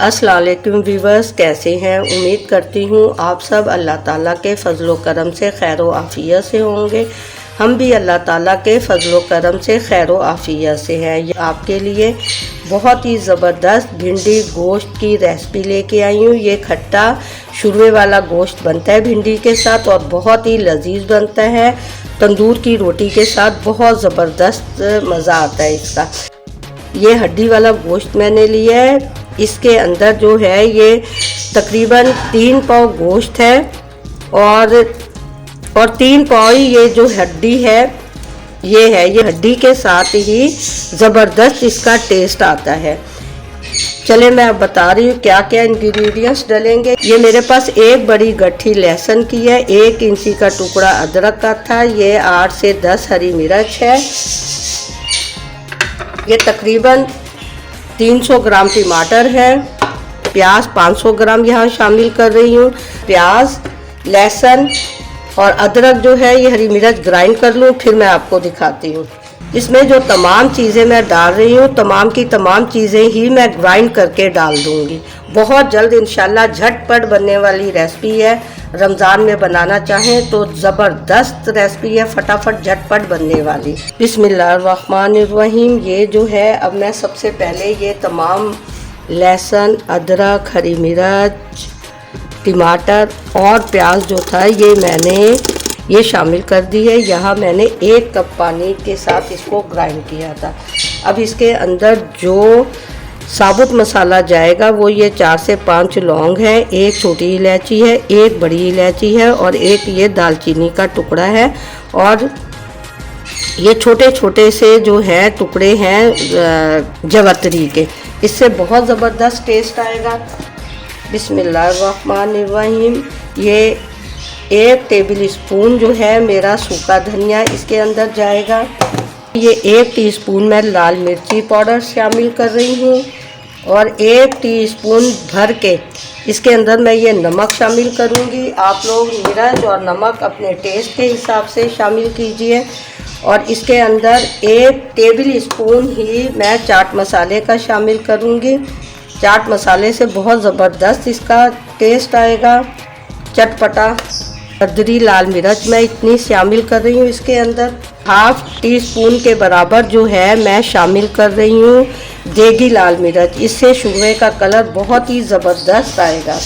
अस्सलाम वालेकुम व्यूवर्स, कैसे हैं। उम्मीद करती हूँ आप सब अल्लाह ताला के फ़ज़ल व करम से खैर व आफ़ियत से होंगे। हम भी अल्लाह ताला के फ़ज़ल व करम से खैर व आफ़ियत से हैं। ये आपके लिए बहुत ही ज़बरदस्त भिंडी गोश्त की रेसिपी लेके आई हूँ। ये खट्टा शुरवे वाला गोश्त बनता है भिंडी के साथ और बहुत ही लजीज बनता है। तंदूर की रोटी के साथ बहुत ज़बरदस्त मज़ा आता है इसका। ये हड्डी वाला गोश्त मैंने लिया है। इसके अंदर जो है ये तकरीबन 3 पाव गोश्त है और 3 पाव ये जो हड्डी है ये है। ये हड्डी के साथ ही ज़बरदस्त इसका टेस्ट आता है। चले मैं अब बता रही हूँ क्या क्या इंग्रेडिएंट्स डलेंगे। ये मेरे पास एक बड़ी गट्ठी लहसुन की है, 1 इंची का टुकड़ा अदरक का था, ये 8 से 10 हरी मिर्च है, ये तकरीबन 300 ग्राम टमाटर है, प्याज 500 ग्राम यहाँ शामिल कर रही हूँ। प्याज, लहसुन और अदरक जो है ये हरी मिर्च ग्राइंड कर लूँ, फिर मैं आपको दिखाती हूँ। इसमें जो तमाम चीज़ें मैं डाल रही हूँ तमाम की तमाम चीज़ें ही मैं ग्राइंड करके डाल दूँगी। बहुत जल्द इंशाल्लाह झटपट बनने वाली रेसिपी है। रमज़ान में बनाना चाहें तो ज़बरदस्त रेसिपी है, फटाफट झटपट बनने वाली। बिस्मिल्लाहिर्रहमानिर्रहीम। ये जो है अब मैं सबसे पहले ये तमाम लहसुन, अदरक, हरी मिर्च, टमाटर और प्याज जो था ये मैंने ये शामिल कर दी है। यहाँ मैंने 1 कप पानी के साथ इसको ग्राइंड किया था। अब इसके अंदर जो साबुत मसाला जाएगा वो ये 4 से 5 लौंग है, 1 छोटी इलायची है, 1 बड़ी इलायची है और 1 ये दालचीनी का टुकड़ा है और ये छोटे छोटे से जो है टुकड़े हैं जवतरी के। इससे बहुत ज़बरदस्त टेस्ट आएगा। बिस्मिल्लाहिर्रहमानिर्रहीम। ये 1 टेबल स्पून जो है मेरा सूखा धनिया इसके अंदर जाएगा। ये 1 टीस्पून मैं लाल मिर्ची पाउडर शामिल कर रही हूँ और 1 टीस्पून भर के इसके अंदर मैं ये नमक शामिल करूँगी। आप लोग मिर्च और नमक अपने टेस्ट के हिसाब से शामिल कीजिए। और इसके अंदर 1 टेबल स्पून ही मैं चाट मसाले का शामिल करूँगी। चाट मसाले से बहुत ज़बरदस्त इसका टेस्ट आएगा, चटपटा। दरदरी लाल मिर्च मैं इतनी शामिल कर रही हूँ इसके अंदर। 1/2 टीस्पून के बराबर जो है मैं शामिल कर रही हूँ देगी लाल मिर्च। इससे शुरवे का कलर बहुत ही ज़बरदस्त आएगा।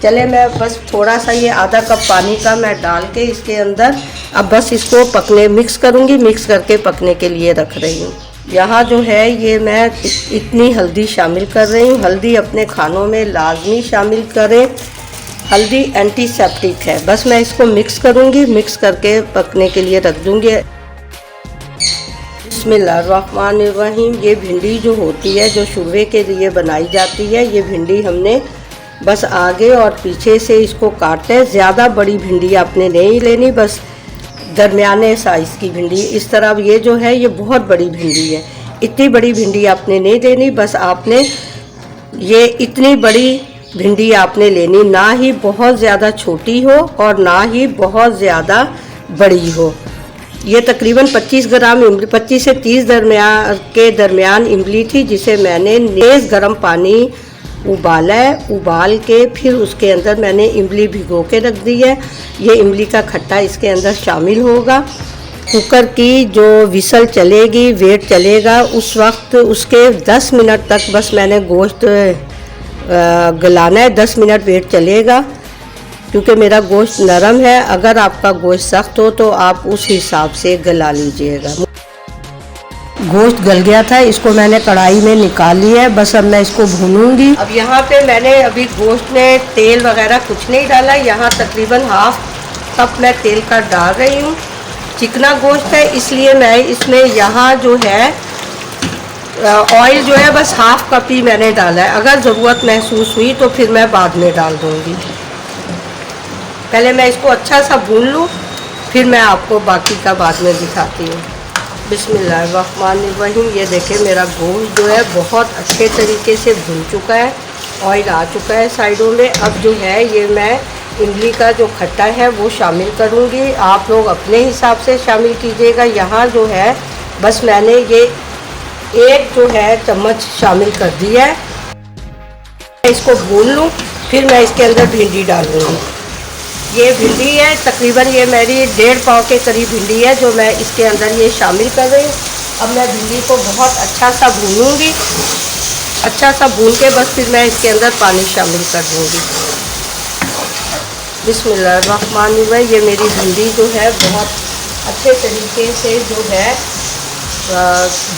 चले मैं बस थोड़ा सा ये आधा कप पानी का मैं डाल के इसके अंदर अब बस इसको पकने मिक्स करूँगी। मिक्स करके पकने के लिए रख रही हूँ। यहाँ जो है ये मैं इतनी हल्दी शामिल कर रही हूँ। हल्दी अपने खानों में लाजमी शामिल करें, हल्दी एंटीसेप्टिक है। बस मैं इसको मिक्स करूँगी, मिक्स करके पकने के लिए रख दूँगी। बिस्मिल्लाहिर्रहमानिर्रहीम। ये भिंडी जो होती है जो शुरवे के लिए बनाई जाती है, ये भिंडी हमने बस आगे और पीछे से इसको काटते हैं। ज़्यादा बड़ी भिंडी आपने नहीं लेनी, बस दरमियाने साइज़ की भिंडी। इस तरह ये जो है ये बहुत बड़ी भिंडी है, इतनी बड़ी भिंडी आपने नहीं लेनी। बस आपने ये इतनी बड़ी भिंडी आपने लेनी, ना ही बहुत ज़्यादा छोटी हो और ना ही बहुत ज़्यादा बड़ी हो। ये तकरीबन 25 से 30 दरमियान इमली थी, जिसे मैंने तेज़ गर्म पानी उबाला है। उबाल के फिर उसके अंदर मैंने इमली भिगो के रख दी है। ये इमली का खट्टा इसके अंदर शामिल होगा। कुकर की जो विसल चलेगी, वेट चलेगा, उस वक्त उसके 10 मिनट तक बस मैंने गोश्त गलाना है। 10 मिनट वेट चलेगा क्योंकि मेरा गोश्त नरम है। अगर आपका गोश्त सख्त हो तो आप उस हिसाब से गला लीजिएगा। गोश्त गल गया था, इसको मैंने कढ़ाई में निकाल लिया है। बस अब मैं इसको भूनूंगी। अब यहाँ पे मैंने अभी गोश्त में तेल वगैरह कुछ नहीं डाला। यहाँ तकरीबन 1/2 कप मैं तेल का डाल रही हूँ। चिकना गोश्त है इसलिए मैं इसमें यहाँ जो है ऑयल जो है बस 1/2 कप ही मैंने डाला है। अगर ज़रूरत महसूस हुई तो फिर मैं बाद में डाल दूँगी। पहले मैं इसको अच्छा सा भून लूँ, फिर मैं आपको बाकी का बाद में दिखाती हूँ। बिस्मिल्लाहिर्रहमानिर्रहीम। ये देखें मेरा गोश्त जो है बहुत अच्छे तरीके से भून चुका है, ऑयल आ चुका है साइडों में। अब जो है ये मैं इमली का जो खट्टा है वो शामिल करूँगी। आप लोग अपने हिसाब से शामिल कीजिएगा। यहाँ जो है बस मैंने ये 1 जो है चम्मच शामिल कर दिया है। इसको भून लूँ, फिर मैं इसके अंदर भिंडी डालूँगी। ये भिंडी है, तकरीबन ये मेरी 1.5 पाव के करीब भिंडी है जो मैं इसके अंदर ये शामिल कर रही हूँ। अब मैं भिंडी को बहुत अच्छा सा भूनूँगी, अच्छा सा भून के बस फिर मैं इसके अंदर पानी शामिल कर दूँगी। बिस्मिल्लाहिर्रहमानिर्रहीम। ये मेरी भिंडी जो है बहुत अच्छे तरीके से जो है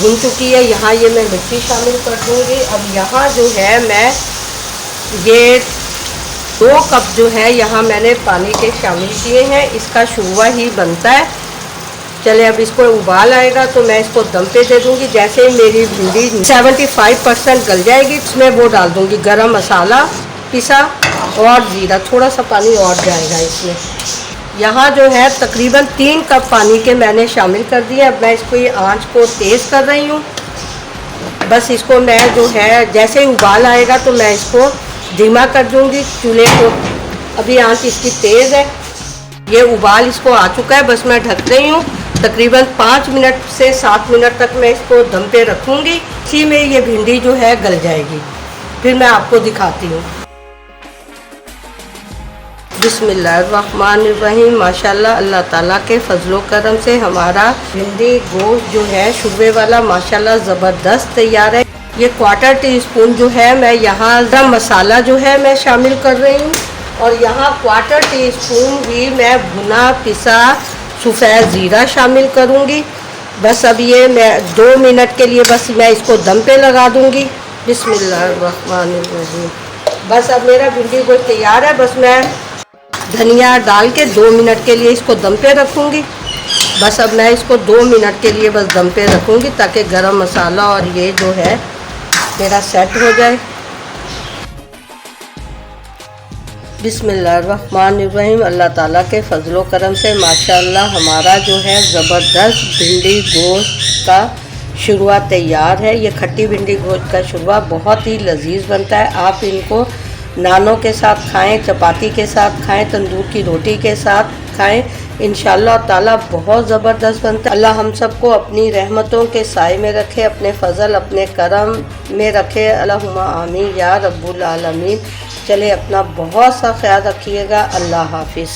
भून चुकी है। यहाँ ये मैं मिर्ची शामिल कर दूँगी। अब यहाँ जो है मैं ये 2 कप जो है यहाँ मैंने पानी के शामिल किए हैं। इसका शुरवा ही बनता है। चले अब इसको उबाल आएगा तो मैं इसको दम पे दे दूँगी। जैसे मेरी भिंडी 75% गल जाएगी इसमें वो डाल दूँगी गरम मसाला पिसा और ज़ीरा, थोड़ा सा पानी और जाएगा इसमें। यहाँ जो है तकरीबन 3 कप पानी के मैंने शामिल कर दिए। अब मैं इसको ये आँच को तेज़ कर रही हूँ। बस इसको मैं जो है जैसे ही उबाल आएगा तो मैं इसको धीमा कर दूँगी चूल्हे को। अभी आँच इसकी तेज़ है। ये उबाल इसको आ चुका है। बस मैं ढक रही हूँ। तकरीबन 5 मिनट से 7 मिनट तक मैं इसको दम पे रखूँगी। इसी में ये भिंडी जो है गल जाएगी। फिर मैं आपको दिखाती हूँ। बिस्मिल्लाहिर्रहमानिर्रहीम। माशाल्लाह अल्लाह ताला के फजलो करम से हमारा भिंडी गोश्त जो है शुरवे वाला माशाल्लाह ज़बरदस्त तैयार है। ये 1/4 टीस्पून जो है मैं यहाँ गरम मसाला जो है मैं शामिल कर रही हूँ और यहाँ 1/4 टीस्पून भी मैं भुना पिसा सफ़ेद ज़ीरा शामिल करूँगी। बस अब ये मैं 2 मिनट के लिए बस मैं इसको दम पे लगा दूँगी। बिस्मिल्लाहिर्रहमानिर्रहीम। बस अब मेरा भिंडी गोश्त तैयार है। बस मैं धनिया डाल के 2 मिनट के लिए इसको दम पे रखूँगी। बस अब मैं इसको 2 मिनट के लिए बस दम पे रखूँगी ताकि गरम मसाला और ये जो है मेरा सेट हो जाए। बिस्मिल्लाहिर्रहमानिर्रहीम। अल्लाह ताला के फजलो करम से माशाल्लाह हमारा जो है ज़बरदस्त भिंडी गोश्त का शुरवा तैयार है। ये खट्टी भिंडी गोश्त का शुरवा बहुत ही लजीज बनता है। आप इनको नानों के साथ खाएं, चपाती के साथ खाएं, तंदूर की रोटी के साथ खाएं। इंशाअल्लाह ताला बहुत ज़बरदस्त बनता है। अल्लाह हम सबको अपनी रहमतों के साए में रखे, अपने फ़ज़ल अपने करम में रखे। अल्लाहुम्मा आमीन या रब्बुल आलमीन। चले अपना बहुत सा ख्याल रखिएगा। अल्लाह हाफिज़।